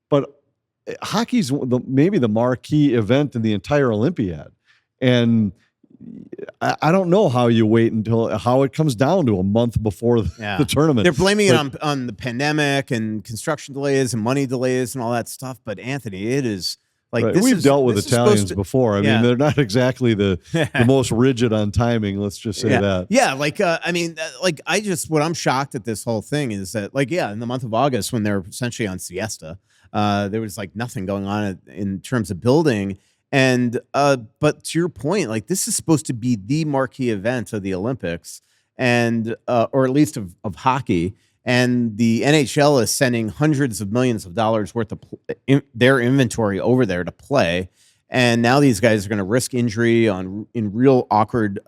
But hockey's maybe the marquee event in the entire Olympiad. And I don't know how you wait how it comes down to a month before the tournament. They're blaming it on the pandemic and construction delays and money delays and all that stuff. But Anthony, it is like, right. We've dealt with Italians before. I mean, they're not exactly the most rigid on timing. Let's just say that. Yeah. Like, what I'm shocked at this whole thing is that, like, in the month of August, when they're essentially on siesta, there was like nothing going on in terms of building. And, but to your point, like, this is supposed to be the marquee event of the Olympics and, or at least of hockey. And the NHL is sending hundreds of millions of dollars worth of their inventory over there to play. And now these guys are going to risk injury in real awkward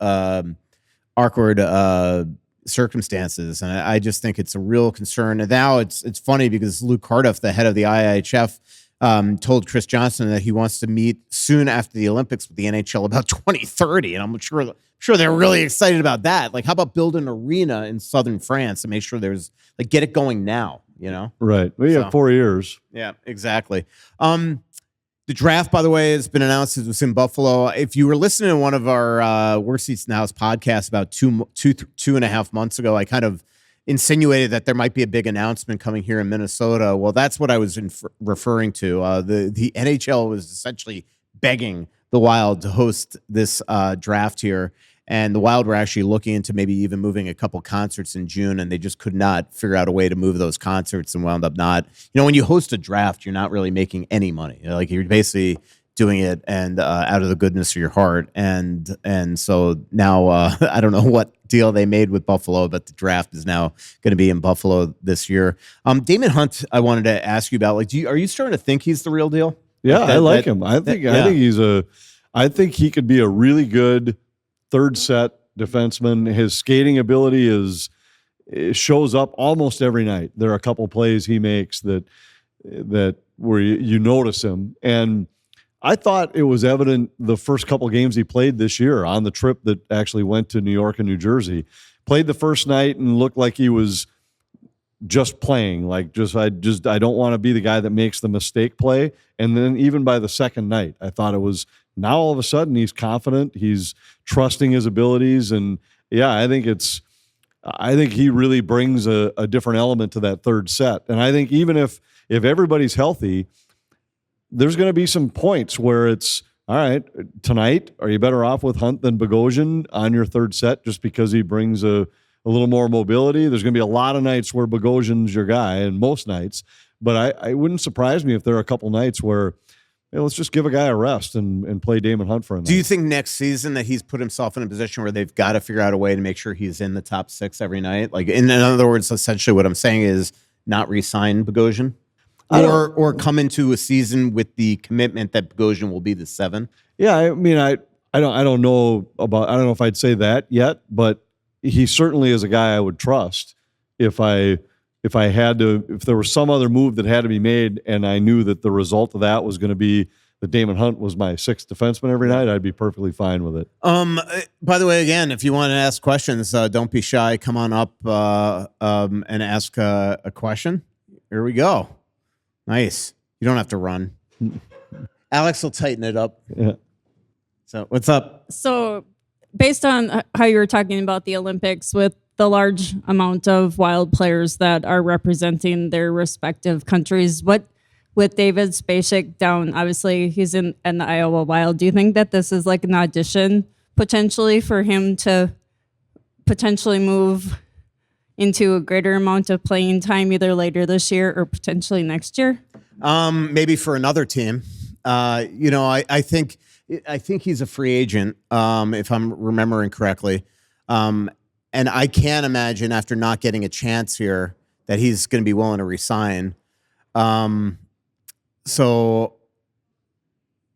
circumstances. And I just think it's a real concern. And now it's funny because Luke Cardiff, the head of the IIHF, told Chris Johnson that he wants to meet soon after the Olympics with the NHL about 2030, and I'm sure they're really excited about that. Like, how about build an arena in southern France and make sure there's like get it going now? You know, right? We have 4 years. Yeah, exactly. The draft, by the way, has been announced. It was in Buffalo. If you were listening to one of our Worst Seats in the House podcasts about 2.5 months ago, I kind of insinuated that there might be a big announcement coming here in Minnesota. Well, that's what I was referring to. The NHL was essentially begging the Wild to host this draft here. And the Wild were actually looking into maybe even moving a couple concerts in June, and they just could not figure out a way to move those concerts and wound up not. You know, when you host a draft, you're not really making any money. Like, you're basically doing it and out of the goodness of your heart. And so now I don't know what deal they made with Buffalo, but the draft is now going to be in Buffalo this year. Damon Hunt, I wanted to ask you about. Like, are you starting to think he's the real deal? Yeah, I like him. I think he could be a really good third set defenseman. His skating ability shows up almost every night. There are a couple plays he makes that where you notice him. And I thought it was evident the first couple games he played this year on the trip that actually went to New York and New Jersey. Played the first night and looked like he was just playing. I don't want to be the guy that makes the mistake play. And then even by the second night, I thought it was. Now all of a sudden he's confident, he's trusting his abilities, and yeah, I think he really brings a different element to that third set. And I think even if everybody's healthy, there's going to be some points where it's all right. Tonight, are you better off with Hunt than Bogosian on your third set just because he brings a little more mobility? There's going to be a lot of nights where Bogosian's your guy, and most nights. But I wouldn't surprise me if there are a couple nights where, let's just give a guy a rest and play Damon Hunt for a night. Do you think next season that he's put himself in a position where they've got to figure out a way to make sure he's in the top 6 every night? Like, in other words, essentially what I'm saying is not re-sign Bogosian? Or come into a season with the commitment that Bogosian will be the 7? Yeah, I mean, I don't know if I'd say that yet, but he certainly is a guy I would trust if there was some other move that had to be made and I knew that the result of that was going to be that Damon Hunt was my 6th defenseman every night, I'd be perfectly fine with it. By the way, again, if you want to ask questions, don't be shy. Come on up and ask a question. Here we go. Nice. You don't have to run. Alex will tighten it up. Yeah. So what's up? So based on how you were talking about the Olympics with the large amount of Wild players that are representing their respective countries, with David Spacek down, obviously he's in the Iowa Wild, do you think that this is like an audition potentially for him to potentially move into a greater amount of playing time either later this year or potentially next year? Maybe for another team. I think he's a free agent, if I'm remembering correctly. And I can't imagine after not getting a chance here that he's going to be willing to resign. So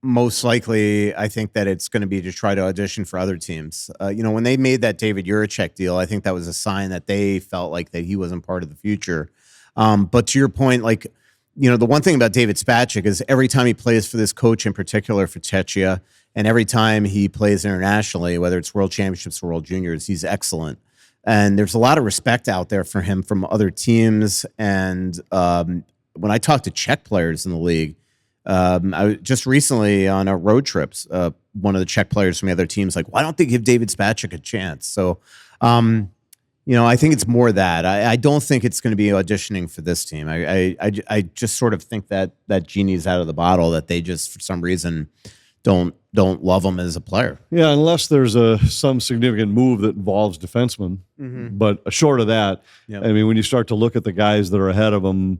most likely, I think that it's going to be to try to audition for other teams. When they made that David Juracek deal, I think that was a sign that they felt like that he wasn't part of the future. But to your point, the one thing about David Spacek is every time he plays for this coach in particular, for Czechia, and every time he plays internationally, whether it's World Championships or World Juniors, he's excellent. And there's a lot of respect out there for him from other teams. And when I talk to Czech players in the league, I just recently on a road trips, one of the Czech players from the other teams like, why don't they give David Spacek a chance? So, I think it's more that. I don't think it's going to be auditioning for this team. I just sort of think that genie's out of the bottle, that they just for some reason don't love him as a player. Yeah, unless there's some significant move that involves defensemen. Mm-hmm. But short of that, yep. I mean, when you start to look at the guys that are ahead of him,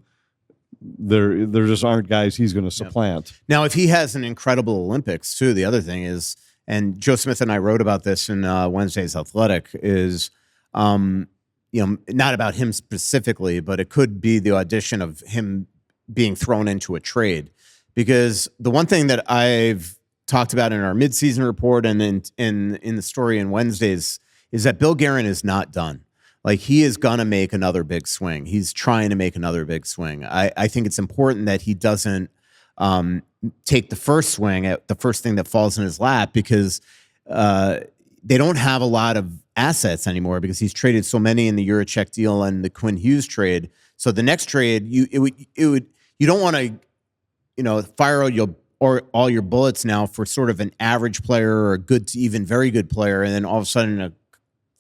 there just aren't guys he's going to supplant. Yep. Now, if he has an incredible Olympics too, the other thing is, and Joe Smith and I wrote about this in Wednesday's Athletic, is not about him specifically, but it could be the audition of him being thrown into a trade. Because the one thing that I've talked about in our midseason report and in the story in Wednesdays is that Bill Guerin is not done. Like, he is going to make another big swing. He's trying to make another big swing. I think it's important that he doesn't take the first swing at the first thing that falls in his lap, because they don't have a lot of assets anymore because he's traded so many in the Juracek deal and the Quinn Hughes trade. So the next trade, you don't want to, fire all your bullets now for sort of an average player or a good to even very good player, and then all of a sudden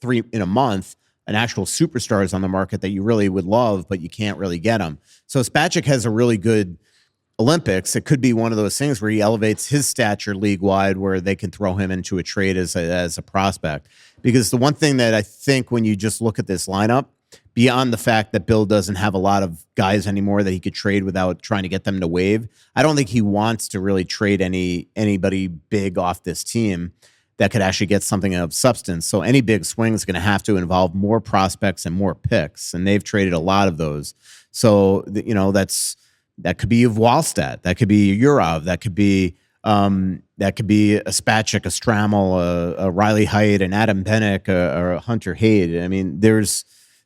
in a month, an actual superstar is on the market that you really would love, but you can't really get him. So Spacek has a really good Olympics. It could be one of those things where he elevates his stature league-wide, where they can throw him into a trade as a prospect. Because the one thing that I think when you just look at this lineup, beyond the fact that Bill doesn't have a lot of guys anymore that he could trade without trying to get them to waive, I don't think he wants to really trade anybody big off this team that could actually get something of substance. So any big swing is going to have to involve more prospects and more picks, and they've traded a lot of those. So that could be of Wallstedt, that could be Yurov, that could be a Spacek, a Strammel, a Riley Heidt, an Adam Bennick, or a Hunter Hayde. I mean, there's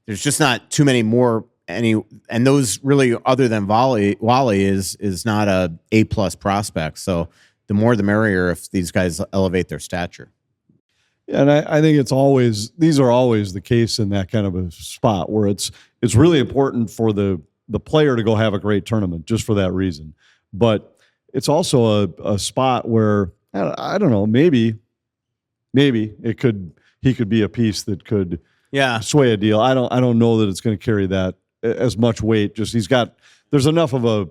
just not too many more. And those really, other than Wally is not a plus prospect. So the more the merrier if these guys elevate their stature. Yeah, and I think these are always the case in that kind of a spot where it's really important for the player to go have a great tournament just for that reason. But it's also a spot where I don't know, maybe he could be a piece that could sway a deal. I don't know that it's going to carry that as much weight. Just there's enough of a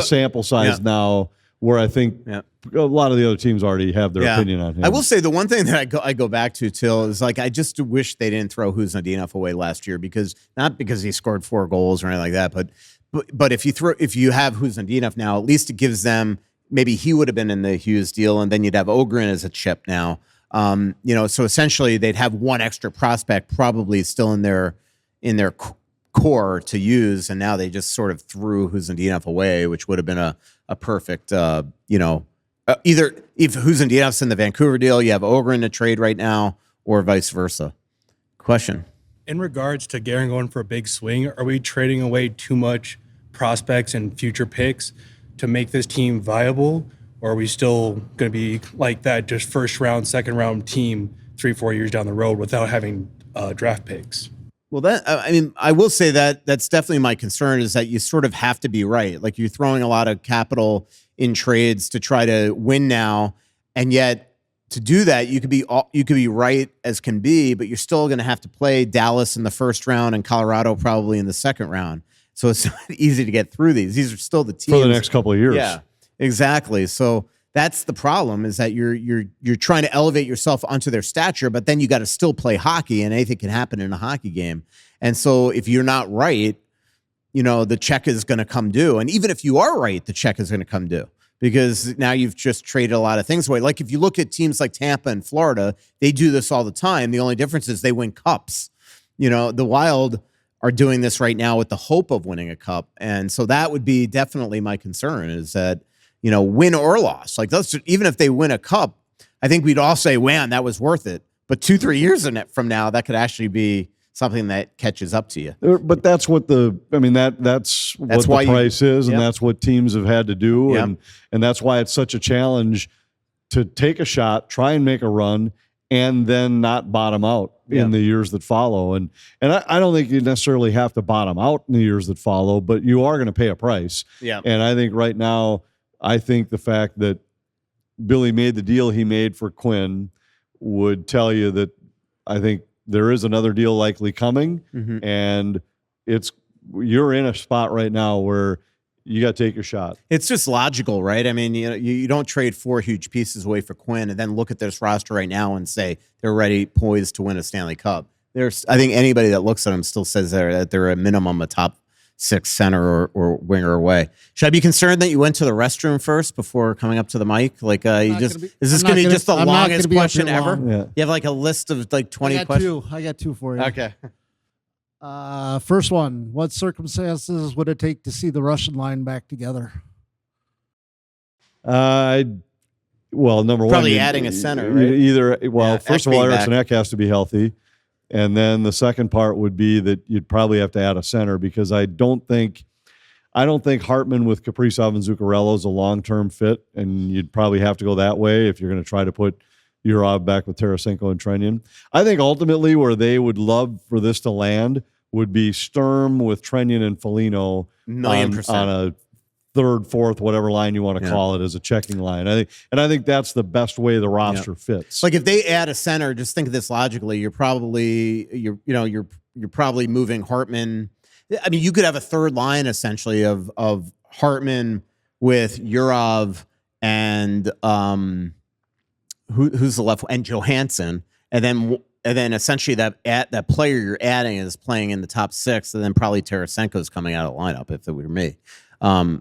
sample size now where I think a lot of the other teams already have their opinion on him. I will say the one thing that I go back to, Till, is like I just wish they didn't throw Huznadinov away last year, not because he scored 4 goals or anything like that, but if you have Huznadinov now, at least it gives them, maybe he would have been in the Hughes deal, and then you'd have Ogren as a chip now. So essentially they'd have one extra prospect probably still in their core to use, and now they just sort of threw Huznadinov away, which would have been a perfect, either if Huznadinov's in the Vancouver deal, you have Ogren to trade right now, or vice versa. Question. In regards to Guerin going for a big swing, are we trading away too much prospects and future picks to make this team viable? Or are we still going to be like that, just first round, second round team 3-4 years down the road without having draft picks? Well, I will say that that's definitely my concern, is that you sort of have to be right. Like, you're throwing a lot of capital in trades to try to win now, and yet to do that, you could be right as can be, but you're still going to have to play Dallas in the first round and Colorado probably in the second round. So it's not easy to get through these. These are still the teams for the next couple of years. Yeah, exactly. So that's the problem, is that you're trying to elevate yourself onto their stature, but then you got to still play hockey, and anything can happen in a hockey game. And so if you're not right, the check is going to come due. And even if you are right, the check is going to come due, because now you've just traded a lot of things away. Like, if you look at teams like Tampa and Florida, they do this all the time. The only difference is they win cups. The Wild are doing this right now with the hope of winning a cup. And so that would be definitely my concern, is that, win or loss. Like, even if they win a cup, I think we'd all say, man, that was worth it. But 2-3 years from now, that could actually be something that catches up to you. But that's what that's what the price is, and that's what teams have had to do. And that's why it's such a challenge to take a shot, try and make a run, and then not bottom out in the years that follow. And I don't think you necessarily have to bottom out in the years that follow, but you are going to pay a price. Yeah. And I think right now, the fact that Billy made the deal he made for Quinn would tell you that I think there is another deal likely coming, and you're in a spot right now where you got to take your shot. It's just logical, right? I mean, you don't trade 4 huge pieces away for Quinn and then look at this roster right now and say they're ready, poised to win a Stanley Cup. I think anybody that looks at them still says that they're a minimum a top 6 center or winger away. Should I be concerned that you went to the restroom first before coming up to the mic? Like, is this going to be just the longest question ever? Yeah. You have like a list of like 20 questions? I got 2 for you. Okay. First one, what circumstances would it take to see the Russian line back together? Number one, probably adding a center, right? First of all, Eriksson Ek has to be healthy. And then the second part would be that you'd probably have to add a center, because I don't think I don't think Hartman with Kaprizov and Zuccarello is a long-term fit, and you'd probably have to go that way if you're going to try to put Urov back with Tarasenko and Trenyon. I think ultimately where they would love for this to land would be Sturm with Trenyon and Foligno on a third, fourth, whatever line you want to call it, as a checking line. I think that's the best way the roster fits. Like if they add a center, just think of this logically. You're probably moving Hartman. I mean, you could have a third line essentially of Hartman with Urov and who's the left, and Johansson, and then essentially that player you're adding is playing in the top six, and then probably Tarasenko's coming out of the lineup if it were me.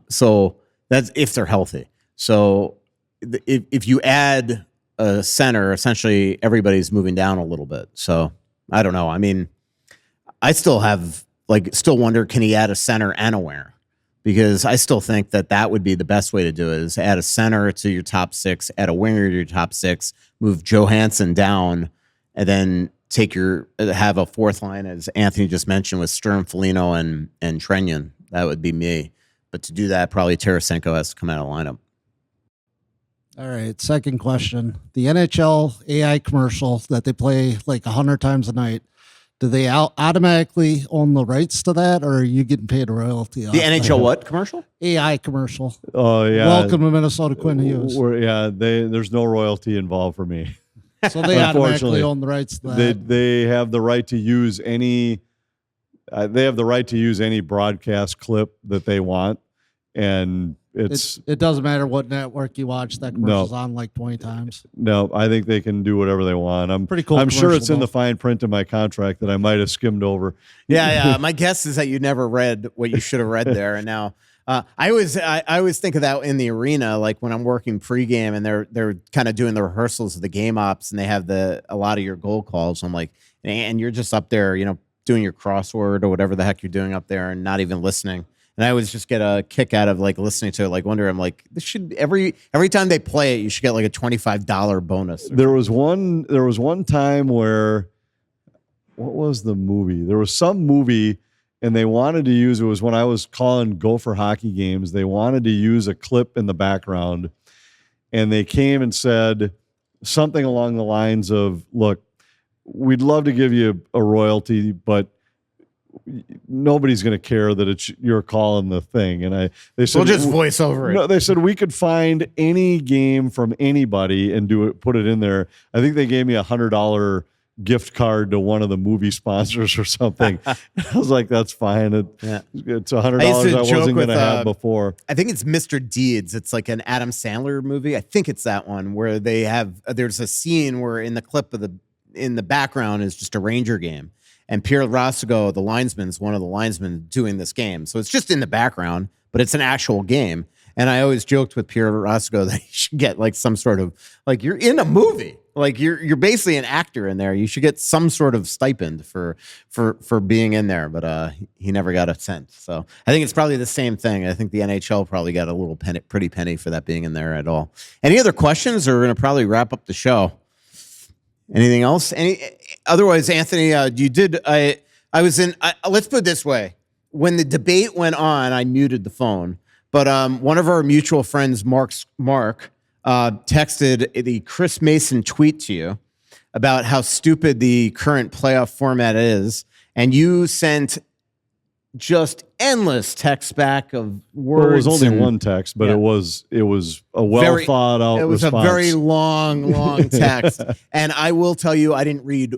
So that's if they're healthy. So if you add a center, essentially everybody's moving down a little bit. So I don't know. I mean, I still wonder, can he add a center and a winger? Because I still think that would be the best way to do it, is add a center to your top six, add a winger to your top six, move Johansson down, and then have a fourth line, as Anthony just mentioned, with Sturm, Foligno, and Trenyon. That would be me. But to do that, probably Tarasenko has to come out of the lineup. All right, second question. The NHL AI commercial that they play like 100 times a night, do they automatically own the rights to that, or are you getting paid a royalty? The NHL what commercial? AI commercial. Oh, yeah. Welcome to Minnesota, Quinn Hughes. There's no royalty involved for me. So they automatically own the rights to that. They have the right to use any. They have the right to use any broadcast clip that they want, and it doesn't matter what network you watch. That commercial's on like 20 times. No, I think they can do whatever they want. I'm pretty cool. I'm sure it's in the fine print of my contract that I might have skimmed over. Yeah. My guess is that you never read what you should have read there, and now. I always think of that in the arena, like when I'm working pregame and they're kind of doing the rehearsals of the game ops, and they have a lot of your goal calls. I'm like, and you're just up there, doing your crossword or whatever the heck you're doing up there, and not even listening. And I always just get a kick out of like listening to it, like wonder. I'm like, this should every time they play it, you should get like a $25 bonus. There was one time where, what was the movie? There was some movie. And they wanted to use, it was when I was calling Gopher hockey games, they wanted to use a clip in the background. And they came and said something along the lines of, look, we'd love to give you a royalty, but nobody's going to care that you're calling the thing. And they said, we'll just voice over it. No, they said we could find any game from anybody and put it in there. I think they gave me $100 gift card to one of the movie sponsors or something. I was like, that's fine. It's $100 I wasn't going to have before. I think it's Mr. Deeds. It's like an Adam Sandler movie. I think it's that one where there's a scene where in the clip in the background is just a Ranger game. And Pierre Roscoe, the linesman, is one of the linesmen doing this game. So it's just in the background, but it's an actual game. And I always joked with Pierre Roscoe that he should get like some sort of, like, you're in a movie. Like you're basically an actor in there. You should get some sort of stipend for being in there. But he never got a cent. So I think it's probably the same thing. I think the NHL probably got a little pretty penny for that being in there at all. Any other questions? Or we're gonna probably wrap up the show. Anything else? Otherwise, Anthony, you did. Let's put it this way: when the debate went on, I muted the phone. But one of our mutual friends, Mark, texted the Chris Mason tweet to you about how stupid the current playoff format is, and you sent just endless texts back of words. Well, it was only one text, but it was a well thought out. It was response. a very long text, and I will tell you, I didn't read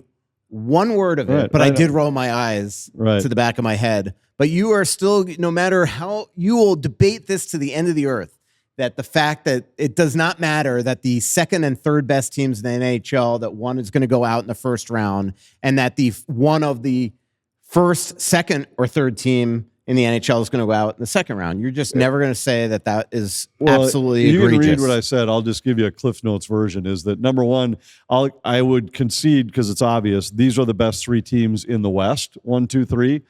one word of it, but I did roll my eyes to the back of my head. But you are still, no matter how, you will debate this to the end of the earth, that the fact that it does not matter that the second and third best teams in the NHL, that one is going to go out in the first round, and that one of the first, second, or third team in the NHL is going to go out in the second round. You're just never going to say that is absolutely egregious. You can read what I said. I'll just give you a Cliff Notes version. Is that number one? I would concede, because it's obvious, these are the best three teams in the West. 1, 2, 3.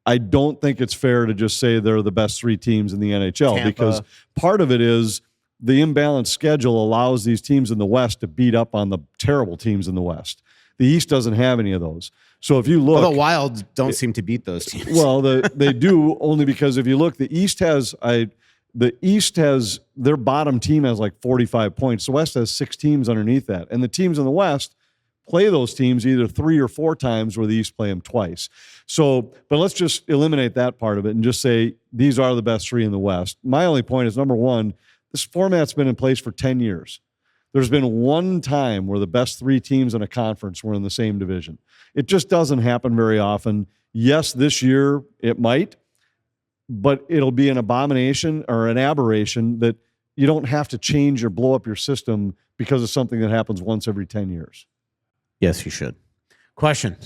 I don't think it's fair to just say they're the best three teams in the NHL, because part of it is the imbalanced schedule allows these teams in the West to beat up on the terrible teams in the West. The East doesn't have any of those. So if you look, well, the Wild don't seem to beat those teams. Well, they do, only because if you look, the East has their bottom team has like 45 points. The West has 6 teams underneath that, and the teams in the West play those teams either 3 or 4 times, where the East play them twice. So, but let's just eliminate that part of it and just say these are the best 3 in the West. My only point is, number one, this format's been in place for 10 years. There's been one time where the best 3 teams in a conference were in the same division. It just doesn't happen very often. Yes, this year it might, but it'll be an abomination or an aberration that you don't have to change or blow up your system because of something that happens once every 10 years. Yes, you should. Question.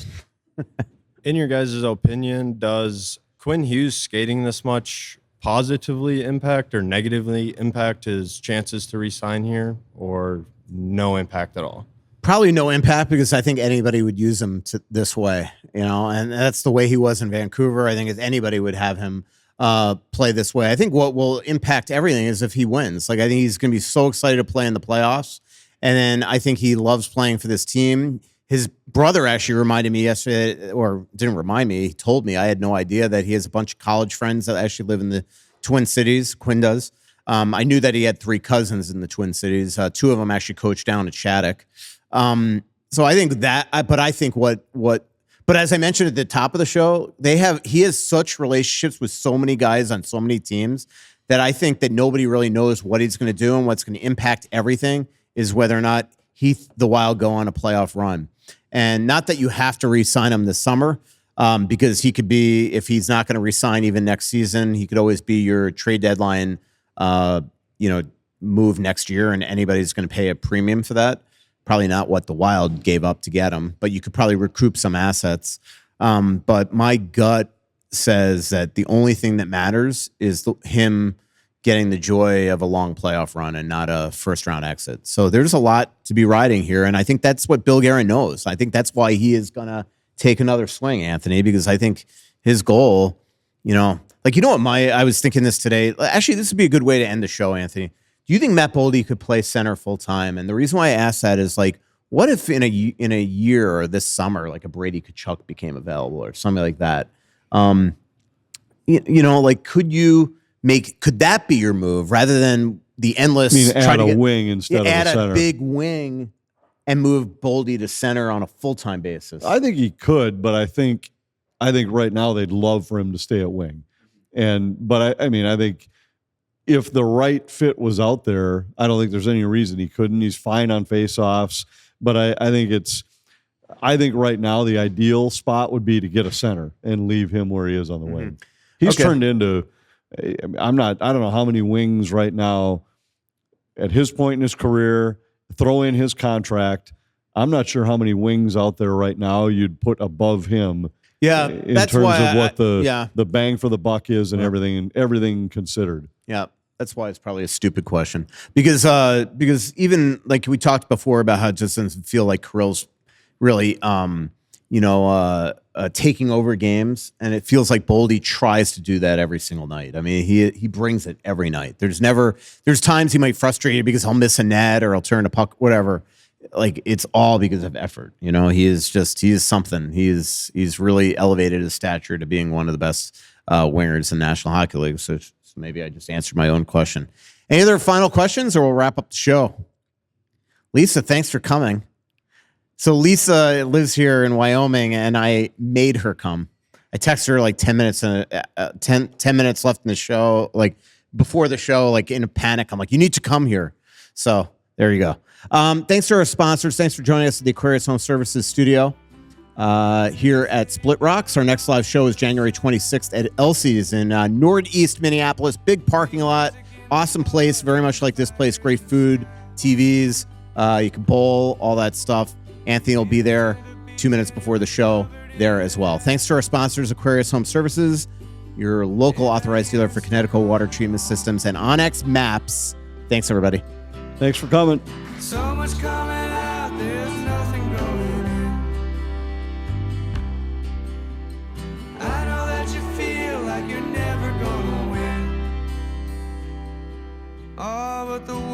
In your guys' opinion, does Quinn Hughes skating this much positively impact or negatively impact his chances to re-sign here, or no impact at all? Probably no impact, because I think anybody would use him this way, and that's the way he was in Vancouver. I think if anybody would have him play this way. I think what will impact everything is if he wins. Like, I think he's going to be so excited to play in the playoffs, and then I think he loves playing for this team. His brother actually reminded me yesterday, or didn't remind me, he told me, I had no idea, that he has a bunch of college friends that actually live in the Twin Cities. Quinn does. I knew that he had 3 cousins in the Twin Cities. 2 of them actually coach down at Shattuck. So I think that, but I think but as I mentioned at the top of the show, he has such relationships with so many guys on so many teams that I think that nobody really knows what he's going to do, and what's going to impact everything is whether or not the Wild go on a playoff run. And not that you have to re-sign him this summer, because he could be, if he's not going to re-sign even next season, he could always be your trade deadline, move next year, and anybody's going to pay a premium for that. Probably not what the Wild gave up to get him, but you could probably recoup some assets. But my gut says that the only thing that matters is him getting the joy of a long playoff run and not a first-round exit. So there's a lot to be riding here, and I think that's what Bill Guerin knows. I think that's why he is going to take another swing, Anthony, because I think his goal, I was thinking this today. Actually, this would be a good way to end the show, Anthony. Do you think Matt Boldy could play center full-time? And the reason why I asked that is, like, what if in a year or this summer, like a Brady Tkachuk became available or something like that? Could that be your move rather than the endless add a wing instead of a center? Add a big wing and move Boldy to center on a full-time basis. I think he could, but I think right now they'd love for him to stay at wing. But I think if the right fit was out there, I don't think there's any reason he couldn't. He's fine on faceoffs, but I think right now the ideal spot would be to get a center and leave him where he is on the wing. He's turned into, I don't know how many wings right now at his point in his career, throw in his contract. I'm not sure how many wings out there right now you'd put above him. Yeah, in terms of what the bang for the buck is and everything considered. Yeah, that's why it's probably a stupid question, because even like we talked before about how it just doesn't feel like Kirill's really taking over games, and it feels like Boldy tries to do that every single night. I mean, he brings it every night. There's times he might frustrate you because he'll miss a net or he'll turn a puck, whatever. Like, it's all because of effort. He is something. He's really elevated his stature to being one of the best wingers in the National Hockey League. So maybe I just answered my own question. Any other final questions, or we'll wrap up the show? Lisa, thanks for coming. So Lisa lives here in Wyoming, and I made her come. I texted her like 10 minutes and 10 minutes left in the show, like before the show, like in a panic. I'm like, you need to come here. So there you go. Thanks to our sponsors. Thanks for joining us at the Aquarius Home Services studio here at Splitrocks. Our next live show is January 26th at Elsie's in Northeast Minneapolis. Big parking lot. Awesome place. Very much like this place. Great food, TVs. You can bowl, all that stuff. Anthony will be there 2 minutes before the show there as well. Thanks to our sponsors, Aquarius Home Services, your local authorized dealer for Connecticut water treatment systems, and Onyx Maps. Thanks, everybody. Thanks for coming. So much coming out, there's nothing going in. I know that you feel like you're never gonna win. Oh, but the